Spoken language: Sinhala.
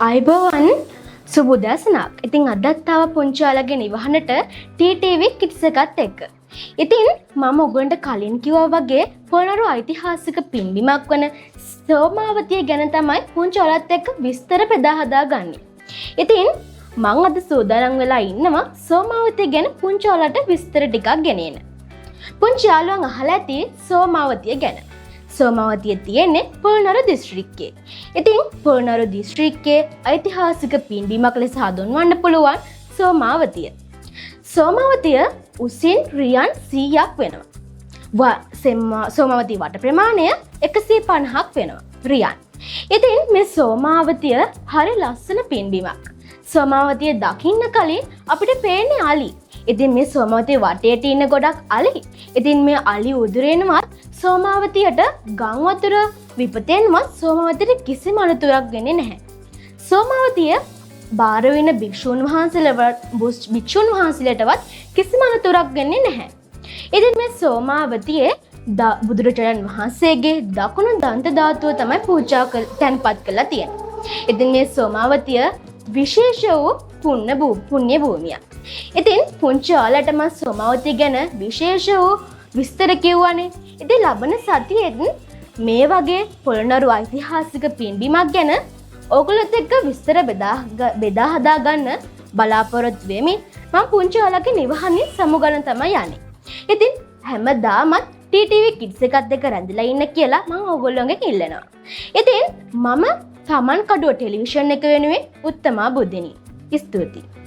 අයිබෝවන් සුබුදැසනක්. ඉතින් අදත් තව පුංචි ඔයාලගේ නිවහනට TTV Kids එකත් එක්ක. ඉතින් මම ඔයගොල්ලන්ට කලින් කිව්වා වගේ පොළොන්නරු ඓතිහාසික පින්බිමක් වන සෝමාවතිය ගැන තමයි පුංචි ඔයාලත් එක්ක විස්තර බෙදා හදාගන්නේ. ඉතින් මම අද සූදානම් වෙලා ඉන්නවා සෝමාවතිය ගැන පුංචි ඔයාලට විස්තර ටිකක් ගෙනෙන්න. පුංචි යාළුවන් අහලා ඇති සෝමාවතිය ගැන. සෝමාවතිය තියෙන්නේ පොළොන්නරු දිස්ත්‍රික්කයේ. ඉතින් පොළොන්නරු දිස්ත්‍රික්කයේ ඓතිහාසික පින්බිමක් ලෙස හඳුන්වන්න පුළුවන් සෝමාවතිය. සෝමාවතිය උසින් රියන් 100ක් වෙනවා. සෝමාවතිය වට ප්‍රමාණය 150ක් වෙනවා රියන්. ඉතින් මේ සෝමාවතිය හරි ලස්සන පින්බිමක්. සෝමාවතිය දකින්න කලින් අපිට පේන්නේ අලි. ඉතින් මේ සෝමාවතිය වටේට ඉන්න ගොඩක් අලි. ඉතින් මේ අලි උදුරේනවත් සෝමාවතියට ගම් වතුර විපතෙන්වත් සෝමාවතියට කිසිම අනතුරක් වෙන්නේ නැහැ. සෝමාවතිය බාර වෙන භික්ෂුන් වහන්සේලටවත් කිසිම අනතුරක් වෙන්නේ නැහැ. ඉතින් මේ සෝමාවතියේ බුදුරජාණන් වහන්සේගේ දකුණු දන්ත ධාතුව තමයි පූජා තැන්පත් කරලා තියෙන්නේ. ඉතින් මේ සෝමාවතිය විශේෂ වූ පුණ්‍ය භූමියක්. ඉතින් පුංචි ඔයාලට මම සෝමාවතිය ගැන විශේෂ වූ විස්තර කිව්වනේ. ඉතින් ලබන සතියේත් මේ වගේ පොළොන්නරු ඓතිහාසික පින්බිමක් ගැන ඔයගොල්ලොත් එක්ක විස්තර බෙදා හදා ගන්න බලාපොරොත්තු වෙමි. මම පුංචි ඔයාලගේ නිවහනින් සමුගන්න තමයි යන්නේ. ඉතින් හැමදාමත් TTV Kids එකත් එක්ක රැඳිලා ඉන්න කියලා මම ඔයගොල්ලෝගෙන් ඉල්ලනවා. ඉතින් මම තමන් කඩුව ටෙලිවිෂන් එක වෙනුවෙන් උත්තමා බුද්ධිනි. ස්තුතියි.